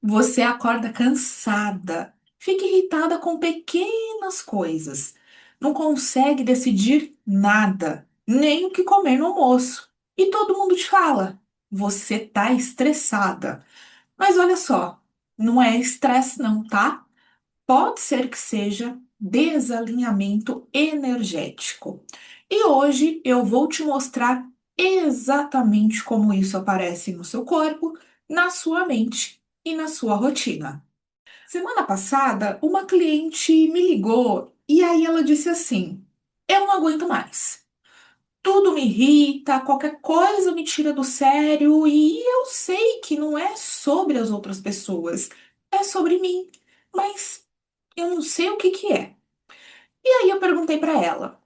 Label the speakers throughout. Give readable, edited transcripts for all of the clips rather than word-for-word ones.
Speaker 1: Você acorda cansada, fica irritada com pequenas coisas, não consegue decidir nada, nem o que comer no almoço. E todo mundo te fala: você tá estressada. Mas olha só, não é estresse, não, tá? Pode ser que seja desalinhamento energético. E hoje eu vou te mostrar exatamente como isso aparece no seu corpo, na sua mente e na sua rotina. Semana passada, uma cliente me ligou e aí ela disse assim: eu não aguento mais. Tudo me irrita, qualquer coisa me tira do sério e eu sei que não é sobre as outras pessoas, é sobre mim. Mas eu não sei o que que é. E aí eu perguntei pra ela: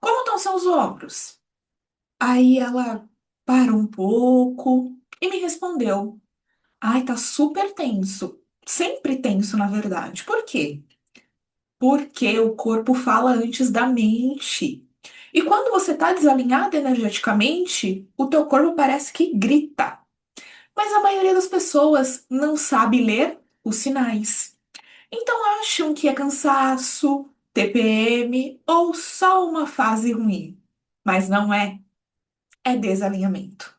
Speaker 1: como estão seus ombros? Aí ela parou um pouco e me respondeu: ai, tá super tenso. Sempre tenso, na verdade. Por quê? Porque o corpo fala antes da mente. E quando você tá desalinhado energeticamente, o teu corpo parece que grita. Mas a maioria das pessoas não sabe ler os sinais. Então acham que é cansaço, TPM ou só uma fase ruim. Mas não é, é desalinhamento.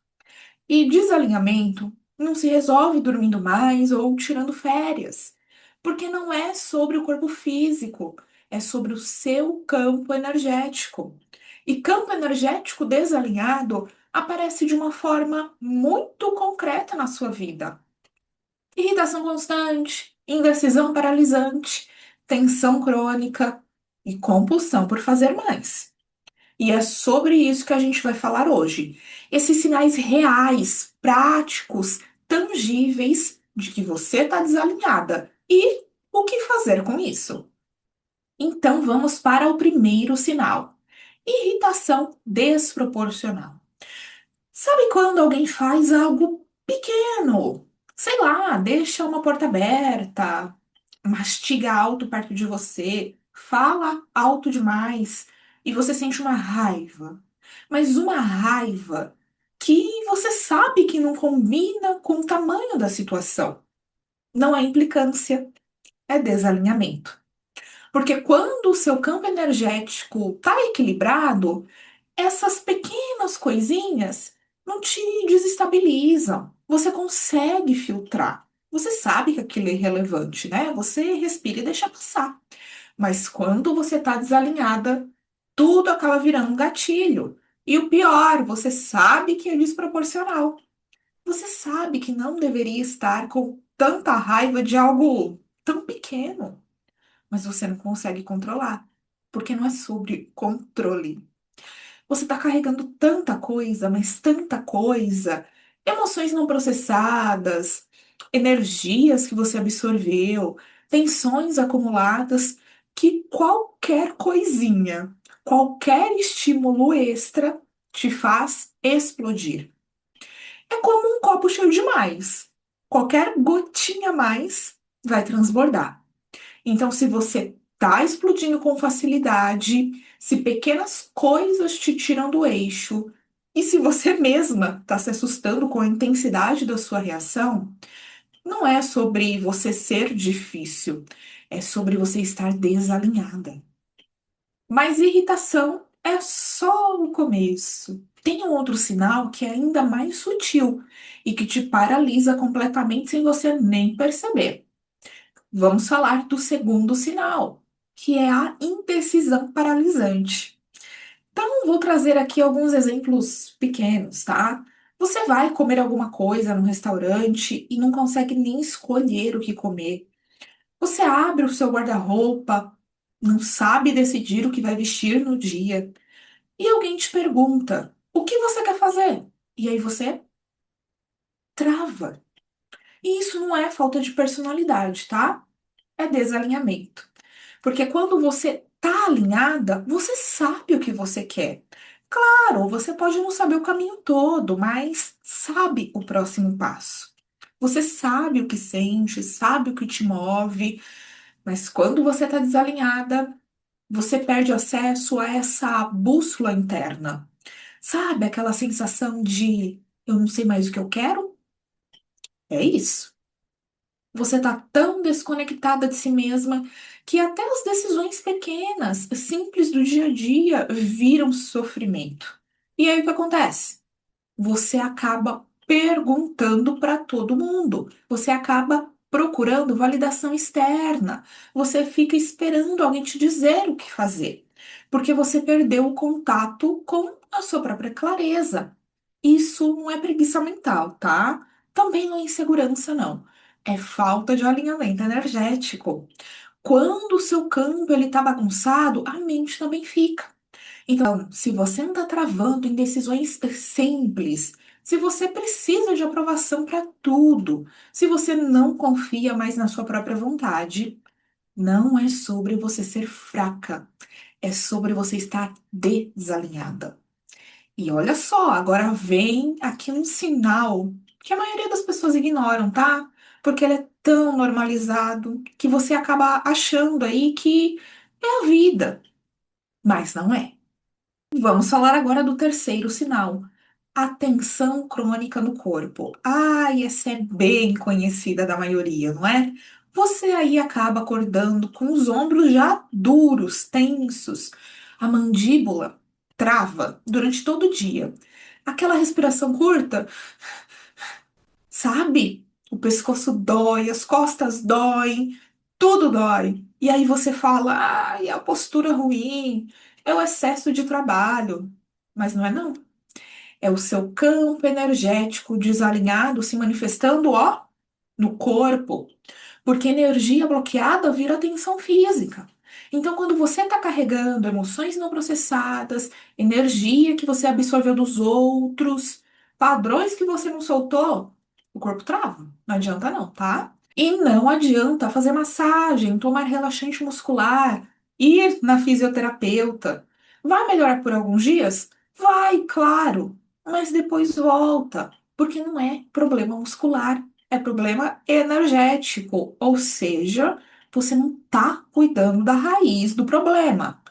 Speaker 1: E desalinhamento não se resolve dormindo mais ou tirando férias, porque não é sobre o corpo físico, é sobre o seu campo energético. E campo energético desalinhado aparece de uma forma muito concreta na sua vida. Irritação constante, indecisão paralisante, tensão crônica e compulsão por fazer mais. E é sobre isso que a gente vai falar hoje. Esses sinais reais, práticos, tangíveis de que você está desalinhada e o que fazer com isso. Então vamos para o primeiro sinal: irritação desproporcional. Sabe quando alguém faz algo pequeno? Sei lá, deixa uma porta aberta, mastiga alto perto de você, fala alto demais e você sente uma raiva. Mas uma raiva que você sabe que não combina com o tamanho da situação. Não é implicância, é desalinhamento. Porque quando o seu campo energético está equilibrado, essas pequenas coisinhas não te desestabilizam. Você consegue filtrar. Você sabe que aquilo é irrelevante, né? Você respira e deixa passar. Mas quando você está desalinhada, tudo acaba virando um gatilho. E o pior, você sabe que é desproporcional. Você sabe que não deveria estar com tanta raiva de algo tão pequeno, mas você não consegue controlar, porque não é sobre controle. Você está carregando tanta coisa, mas tanta coisa, emoções não processadas, energias que você absorveu, tensões acumuladas, que qualquer coisinha, qualquer estímulo extra te faz explodir. É como um copo cheio demais. Qualquer gotinha a mais vai transbordar. Então, se você tá explodindo com facilidade, se pequenas coisas te tiram do eixo, e se você mesma tá se assustando com a intensidade da sua reação, não é sobre você ser difícil, é sobre você estar desalinhada. Mas irritação é só o começo. Tem um outro sinal que é ainda mais sutil e que te paralisa completamente sem você nem perceber. Vamos falar do segundo sinal, que é a indecisão paralisante. Então, vou trazer aqui alguns exemplos pequenos, tá? Você vai comer alguma coisa no restaurante e não consegue nem escolher o que comer. Você abre o seu guarda-roupa, não sabe decidir o que vai vestir no dia. E alguém te pergunta: o que você quer fazer? E aí você trava. E isso não é falta de personalidade, tá? É desalinhamento. Porque quando você tá alinhada, você sabe o que você quer. Claro, você pode não saber o caminho todo, mas sabe o próximo passo. Você sabe o que sente, sabe o que te move, mas quando você está desalinhada, você perde acesso a essa bússola interna. Sabe aquela sensação de eu não sei mais o que eu quero? É isso. Você tá tão desconectada de si mesma que até as decisões pequenas, simples do dia a dia, viram sofrimento. E aí o que acontece? Você acaba perguntando para todo mundo. Você acaba procurando validação externa. Você fica esperando alguém te dizer o que fazer, porque você perdeu o contato com a sua própria clareza. Isso não é preguiça mental, tá? Também não é insegurança, não. É falta de alinhamento energético. Quando o seu campo ele tá bagunçado, a mente também fica. Então, se você anda travando em decisões simples, se você precisa de aprovação para tudo, se você não confia mais na sua própria vontade, não é sobre você ser fraca, é sobre você estar desalinhada. E olha só, agora vem aqui um sinal que a maioria das pessoas ignoram, tá? Porque ele é tão normalizado que você acaba achando aí que é a vida, mas não é. Vamos falar agora do terceiro sinal, a tensão crônica no corpo. Ai, essa é bem conhecida da maioria, não é? Você aí acaba acordando com os ombros já duros, tensos, a mandíbula trava durante todo o dia. Aquela respiração curta, sabe? O pescoço dói, as costas doem, tudo dói. E aí você fala, ai, a postura ruim, é o excesso de trabalho. Mas não é não. É o seu campo energético desalinhado se manifestando, ó, no corpo. Porque energia bloqueada vira tensão física. Então, quando você está carregando emoções não processadas, energia que você absorveu dos outros, padrões que você não soltou, o corpo trava. Não adianta não, tá? E não adianta fazer massagem, tomar relaxante muscular, ir na fisioterapeuta. Vai melhorar por alguns dias? Vai, claro, mas depois volta, porque não é problema muscular, é problema energético, ou seja, você não está cuidando da raiz do problema.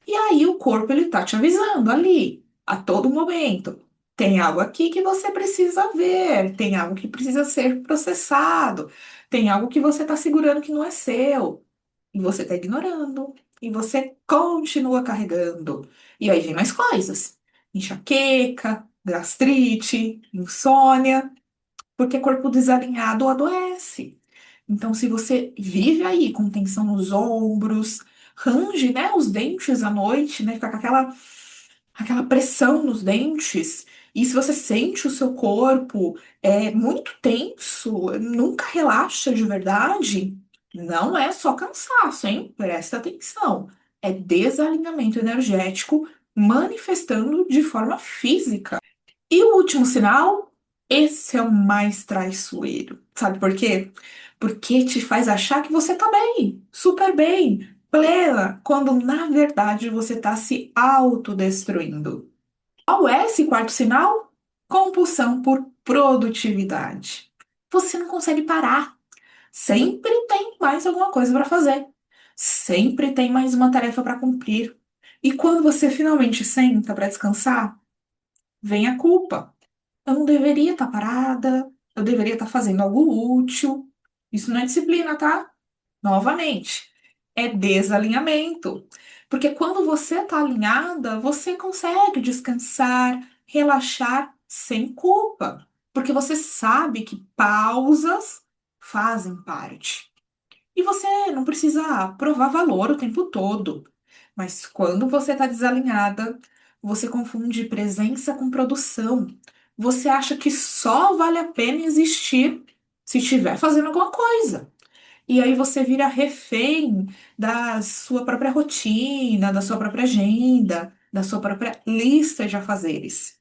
Speaker 1: E aí o corpo ele tá te avisando ali, a todo momento. Tem algo aqui que você precisa ver, tem algo que precisa ser processado, tem algo que você está segurando que não é seu. E você está ignorando. E você continua carregando. E aí vem mais coisas. Enxaqueca, gastrite, insônia, porque corpo desalinhado adoece. Então, se você vive aí com tensão nos ombros, range, né, os dentes à noite, né, fica com aquela pressão nos dentes, e se você sente o seu corpo muito tenso, nunca relaxa de verdade, não é só cansaço, hein? Presta atenção. É desalinhamento energético manifestando de forma física. E o último sinal, esse é o mais traiçoeiro. Sabe por quê? Porque te faz achar que você tá bem, super bem, plena, quando na verdade você tá se autodestruindo. Qual é esse quarto sinal? Compulsão por produtividade. Você não consegue parar. Sempre tem mais alguma coisa para fazer. Sempre tem mais uma tarefa para cumprir. E quando você finalmente senta para descansar, vem a culpa. Eu não deveria estar parada, eu deveria estar fazendo algo útil. Isso não é disciplina, tá? Novamente, é desalinhamento. Porque quando você está alinhada, você consegue descansar, relaxar sem culpa. Porque você sabe que pausas fazem parte. E você não precisa provar valor o tempo todo. Mas quando você está desalinhada, você confunde presença com produção. Você acha que só vale a pena existir se estiver fazendo alguma coisa. E aí você vira refém da sua própria rotina, da sua própria agenda, da sua própria lista de afazeres.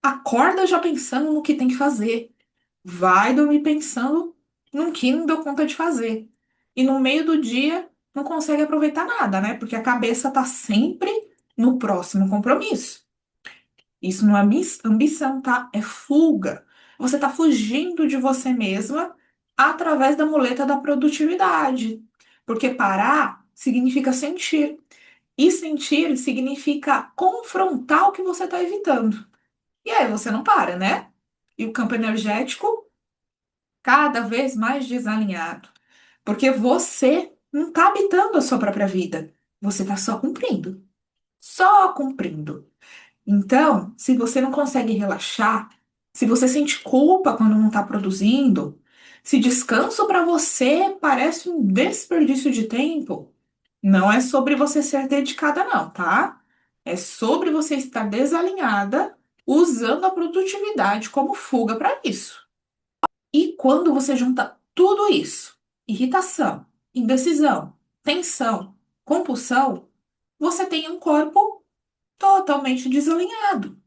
Speaker 1: Acorda já pensando no que tem que fazer. Vai dormir pensando no que não deu conta de fazer. E no meio do dia não consegue aproveitar nada, né? Porque a cabeça tá sempre no próximo compromisso. Isso não é ambição, tá? É fuga. Você tá fugindo de você mesma através da muleta da produtividade. Porque parar significa sentir. E sentir significa confrontar o que você está evitando. E aí você não para, né? E o campo energético cada vez mais desalinhado, porque você não está habitando a sua própria vida, você está só cumprindo. Só cumprindo. Então, se você não consegue relaxar, se você sente culpa quando não está produzindo, se descanso para você parece um desperdício de tempo, não é sobre você ser dedicada, não, tá? É sobre você estar desalinhada, usando a produtividade como fuga para isso. E quando você junta tudo isso, irritação, indecisão, tensão, compulsão, você tem um corpo totalmente desalinhado.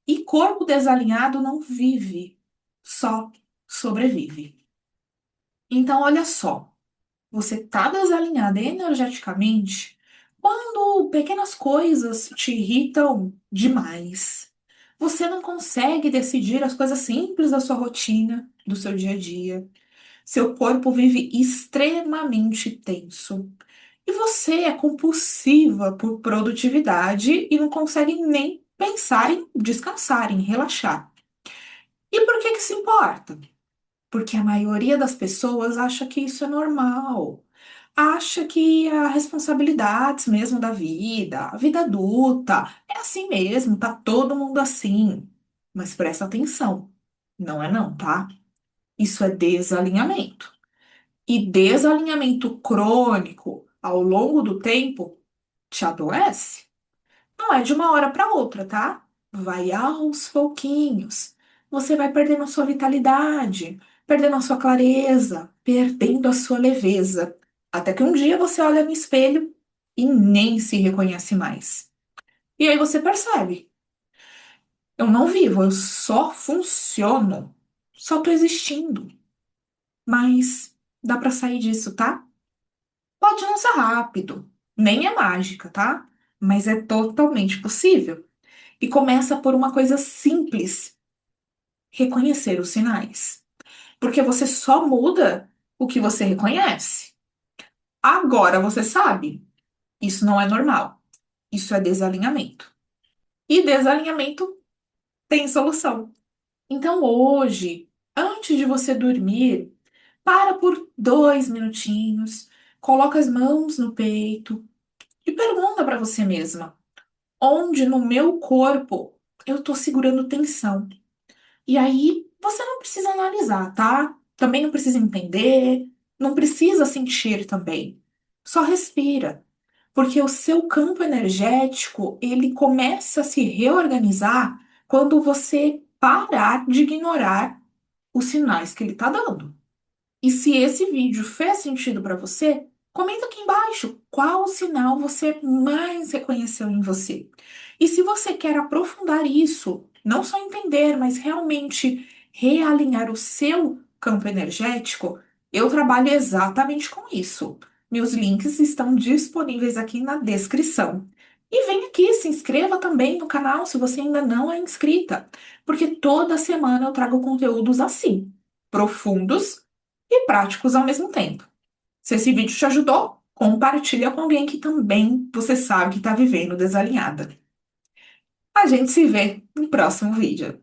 Speaker 1: E corpo desalinhado não vive, só sobrevive. Então, olha só, você tá desalinhada energeticamente quando pequenas coisas te irritam demais. Você não consegue decidir as coisas simples da sua rotina, do seu dia a dia. Seu corpo vive extremamente tenso. E você é compulsiva por produtividade e não consegue nem pensar em descansar, em relaxar. E por que que se importa? Porque a maioria das pessoas acha que isso é normal. Acha que a responsabilidades mesmo da vida, a vida adulta, é assim mesmo, tá todo mundo assim. Mas presta atenção, não é não, tá? Isso é desalinhamento. E desalinhamento crônico ao longo do tempo te adoece. Não é de uma hora para outra, tá? Vai aos pouquinhos. Você vai perdendo a sua vitalidade, perdendo a sua clareza, perdendo a sua leveza. Até que um dia você olha no espelho e nem se reconhece mais. E aí você percebe: eu não vivo, eu só funciono. Só tô existindo. Mas dá para sair disso, tá? Pode não ser rápido, nem é mágica, tá? Mas é totalmente possível. E começa por uma coisa simples: reconhecer os sinais. Porque você só muda o que você reconhece. Agora você sabe, isso não é normal. Isso é desalinhamento. E desalinhamento tem solução. Então hoje, antes de você dormir, para por 2 minutinhos, coloca as mãos no peito e pergunta para você mesma: onde no meu corpo eu tô segurando tensão? E aí, você não precisa analisar, tá? Também não precisa entender, não precisa sentir também. Só respira, porque o seu campo energético, ele começa a se reorganizar quando você parar de ignorar os sinais que ele está dando. E se esse vídeo fez sentido para você, comenta aqui embaixo qual sinal você mais reconheceu em você. E se você quer aprofundar isso, não só entender, mas realmente realinhar o seu campo energético, eu trabalho exatamente com isso. Meus links estão disponíveis aqui na descrição. E vem aqui, se inscreva também no canal se você ainda não é inscrita, porque toda semana eu trago conteúdos assim, profundos e práticos ao mesmo tempo. Se esse vídeo te ajudou, compartilha com alguém que também você sabe que está vivendo desalinhada. A gente se vê no próximo vídeo.